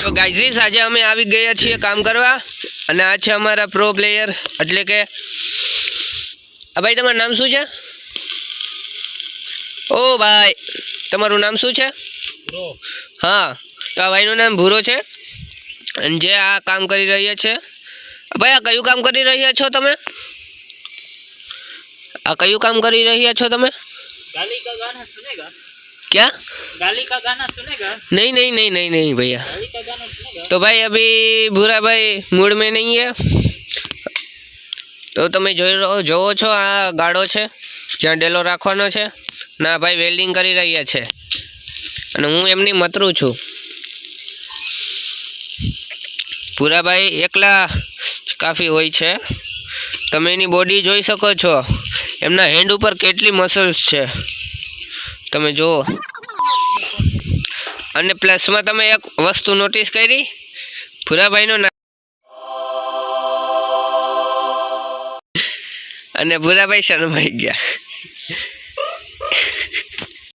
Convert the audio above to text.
તો ગાઈઝ આજે અમે આવી ગયા છીએ કામ કરવા અને આ છે અમારા પ્રો પ્લેયર એટલે કે ભાઈ તમારું નામ શું છે? ઓ ભાઈ તમારું નામ શું છે? હા તો આ ભાઈનું નામ ભૂરો છે અને જે આ કામ કરી રહ્યા છે ભાઈ આ કયું કામ કરી રહ્યા છો તમે? આ કયું काम कर रही છો તમે? गाली का गाना सुनेगा क्या? गाली का गाना सुनेगा? नहीं नहीं नहीं नहीं नहीं भैया। गाली का गाना सुनेगा? तो भाई अभी भूरा भाई मूड में नहीं है तो તમે જોવો છો આ ગાડો છે જ્યાં ડેલો રાખવાનો છે ના ભાઈ વેલ્ડિંગ કરી રહ્યા છે અને હું એમની મતરું છું। ભૂરા ભાઈ એકલા કાફી હોય છે, તમે એની બોડી જોઈ શકો છો, એમના હેન્ડ ઉપર કેટલી મસલ્સ છે તમે જુઓ। અને પ્લસમાં તમે એક વસ્તુ નોટિસ કરી ભૂરાભાઈનો અને ભૂરાભાઈ શરમાઈ ગયા।